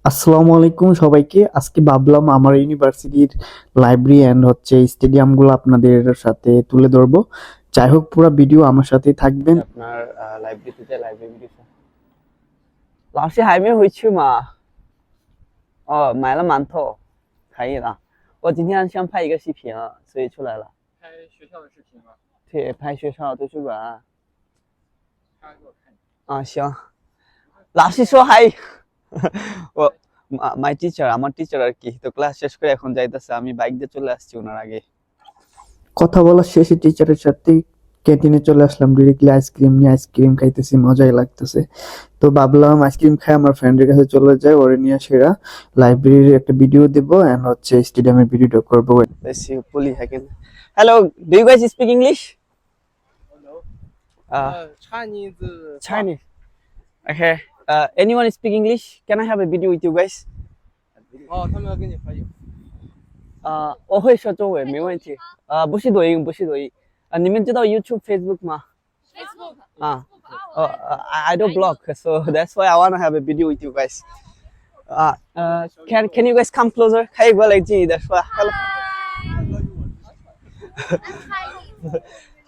আসসালামু আলাইকুম সবাইকে। আজকে ভাবলাম আমার ইউনিভার্সিটির লাইব্রেরি এন্ড স্টেডিয়ামগুলো আপনাদের সাথে তুলে ধরবো। যাই হোক, পুরো ভিডিও আমার সাথেই থাকবেন। 老师还没回去嘛？哦，买了馒头，可以了。我今天想拍一个视频啊，所以出来了。我my teacher আর কি তো ক্লাস শেষ করে এখন যাইতেছে, আমি বাইক দিয়ে চলে আসছি ওনার আগে। কথা বলা শেষে টিচারের সাথে ক্যান্টিনে চলে আসলাম, ডিরেক্টলি আইসক্রিম নিয়ে আইসক্রিম খাইতেছি, মজাই লাগতেছে। তো ভাবলাম আইসক্রিম খাই আমার ফ্রেন্ডের কাছে চলে যায়, ওরে নিয়ে সেরা লাইব্রেরির একটা ভিডিও দেবো এন্ড স্টেডিয়ামের ভিডিওটা করবো। Let's see, hopefully I can. Hello, do you guys speak English? Hello. Chinese. Chinese. Chinese. Okay. Anyone speak English? Can I have a video with you guys? 我会说中文，没问题。不是抖音。你们知道 YouTube、Facebook 吗？ Facebook. I don't blog, so that's why I wanna have a video with you guys. Can you guys come closer? 可以过来近一点说。Hello.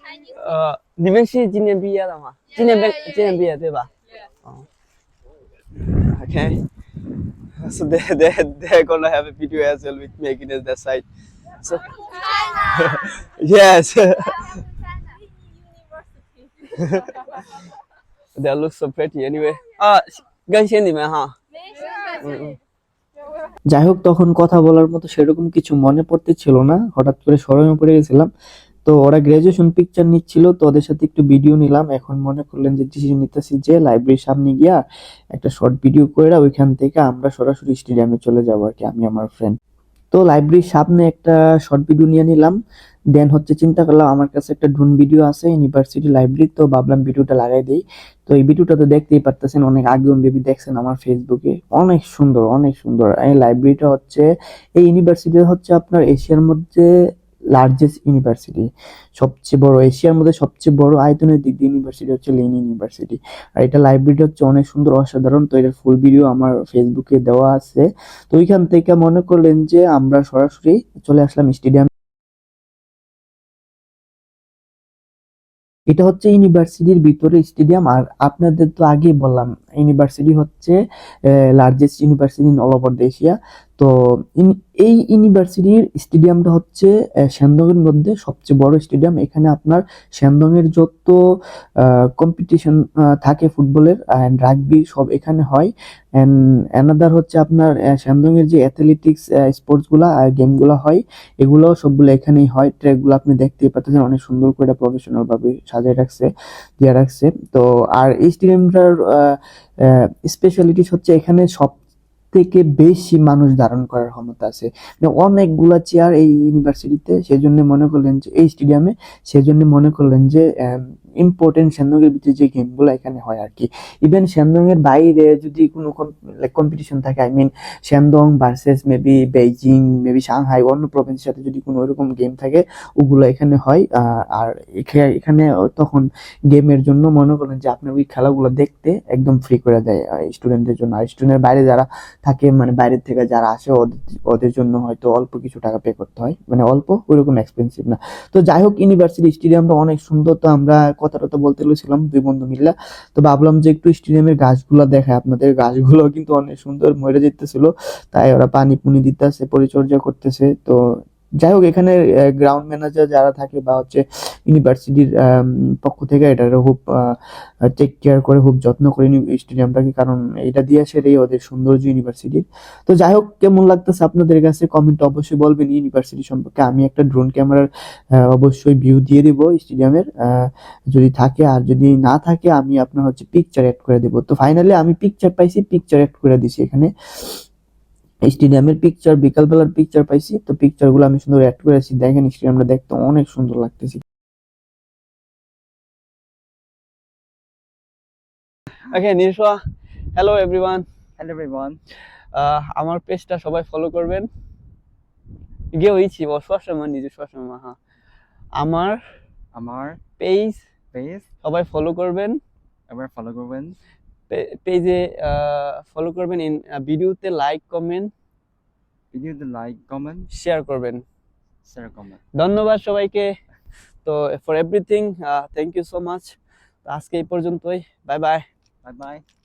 Chinese. 你们是今年毕业的吗？今年毕业对吧？Okay. So they're gonna have a video as well with me against that side. So yes. They look so pretty anyway. 更新你们哈。যাই হোক, তখন কথা বলার মতো সেরকম কিছু মনে পড়তে ছিল না, হঠাৎ করে স্মরণে পড়ে গেছিলাম। তো ওরা গ্রাজুয়েশন পিকচার নিচ্ছিল, তো ওদের সাথে একটু ভিডিও নিলাম। এখন মনে করলেন যে ডিসিশন নিতেছি যে লাইব্রেরির সামনে গিয়া একটা শর্ট ভিডিও করে ওইখান থেকে আমরা সরাসরি স্টেডিয়ামে চলে যাবো আর কি, আমি আমার ফ্রেন্ড। তো লাইব্রেরির সামনে একটা শর্ট ভিডিও নিয়ে নিলাম। দেন চিন্তা করলাম আমার কাছে একটা ড্রোন ভিডিও আছে ইউনিভার্সিটি লাইব্রেরি, তো ভাবলাম ভিডিওটা লাগাই দিই। তো এই ভিডিওটা তো দেখতেই পারতেছেন, অনেক আগেও মেবি দেখছেন আমার ফেসবুকে। অনেক সুন্দর, অনেক সুন্দর। এই লাইব্রেরিটা এই ইউনিভার্সিটি আপনার এশিয়ার মধ্যে লার্জেস্ট ইউনিভার্সিটি, সবচেয়ে বড়, এশিয়ার মধ্যে সবচেয়ে বড় আয়তনের দিক দিয়ে ইউনিভার্সিটি হচ্ছে লেনি ইউনিভার্সিটি। আর এটা লাইব্রেরিটা অনেক সুন্দর, অসাধারণ। তো এটার ফুল ভিডিও আমার ফেসবুকে দেওয়া আছে। তো ওইখান থেকে মনে করলেন যে আমরা সরাসরি চলে আসলাম স্টেডিয়াম। এটা ইউনিভার্সিটির ভিতরে স্টেডিয়াম। আর আপনাদের তো আগেই বললাম university largest university in all over Asia. তো এই ইউনিভার্সিটির স্টেডিয়ামটা শ্যানদং এর মধ্যে সবচেয়ে বড় স্টেডিয়াম। এখানে আপনার শ্যানদং এর যত কম্পিটিশন থাকে ফুটবলের এন্ড রাগবি সব এখানে হয়। এন্ড অ্যানাদার আপনার শ্যানদং এর যে অ্যাথলেটিক্স স্পোর্টস গুলা গেমগুলো হয়, এগুলো সবগুলো এখানেই হয়। ট্র্যাকগুলো আপনি দেখতেই পাচ্ছেন, অনেক সুন্দর করে প্রফেশনাল ভাবে সাজিয়ে রাখছে। তো আর এই স্টেডিয়ামটার স্পেশালিটি এখানে সব থেকে বেশি মানুষ ধারণ করার ক্ষমতা আছে, মানে অনেকগুলা চেয়ার এই ইউনিভার্সিটিতে। সেজন্য মনে করলেন যে এই স্টেডিয়ামে, সেজন্য মনে করলেন যে ইম্পর্টেন্ট শ্যানদং এর ভিতরে যে গেমগুলো এখানে হয় আর কি। ইভেন শ্যানদং এর বাইরে যদি কোনো কম্পিটিশন থাকে, I mean Shandong versus maybe Beijing, maybe Shanghai, অন্য প্রভিন্সের সাথে যদি কোনো ওরকম গেম থাকে, ওগুলো এখানে হয়। আর এখানে তখন গেমের জন্য মনে করেন যে আপনি ওই খেলাগুলো দেখতে একদম ফ্রি করে দেয় স্টুডেন্টদের জন্য। আর স্টুডেন্টের বাইরে যারা থাকে, মানে বাইরের থেকে যারা আসে, ওদের জন্য হয়তো অল্প কিছু টাকা পে করতে হয়, মানে অল্প, ওইরকম এক্সপেন্সিভ না। তো যাই হোক, ইউনিভার্সিটি স্টেডিয়ামটা অনেক সুন্দর। তো আমরা কথাটা তো বলতে গেছিলাম দুই বন্ধু মিলে, তো ভাবলাম যে একটু স্টেডিয়ামের গাছগুলো দেখায় আপনাদের। গাছগুলো কিন্তু অনেক সুন্দর, মরে যেতেছিল, তাই ওরা পানি পুনি দিতেছে, পরিচর্যা করতেছে। তো যাই হোক, এখানে গ্রাউন্ড ম্যানেজার যারা থাকে বা ইউনিভার্সিটির পক্ষ থেকে এটা খুব টেক কেয়ার করে, খুব যত্ন করে স্টেডিয়ামটাকে, কারণ এটা দিয়ে সেটাই ওদের সৌন্দর্য ইউনিভার্সিটির। তো যাই হোক, কেমন লাগতেছে আপনাদের কাছে কমেন্ট অবশ্যই বলবেন ইউনিভার্সিটি সম্পর্কে। আমি একটা ড্রোন ক্যামেরার অবশ্যই ভিউ দিয়ে দিব স্টেডিয়ামের, যদি থাকে। আর যদি না থাকে আমি আপনার পিকচার অ্যাড করে দেবো। তো ফাইনালি আমি পিকচার পাইছি, পিকচার অ্যাড করে দিছি এখানে। স্টেডিয়ামের পিকচার, বিকালবেলার পিকচার পাইছি। তো পিকচার গুলো আমি সুন্দর অ্যাড করেছি, দেখেন স্টেডিয়ামটা দেখতে অনেক সুন্দর লাগতেছে। Okay, নিশা, হ্যালো এভরিওয়ান। Hello everyone. আমার পেজটা সবাই ফলো করবেন। গিয়ে হইছি ও সবসময় নিজে সবসময়, হ্যাঁ, আমার আমার পেজ পেজ সবাই ফলো করবেন। এবার ফলো করবেন। পেজে ফলো করবেন, ভিডিওতে like comment Video the like, comment, share করবেন। share, comment. ধন্যবাদ সবাইকে। তো for everything thank you so much. আজকে এই পর্যন্তই, বাই বাই। Bye bye.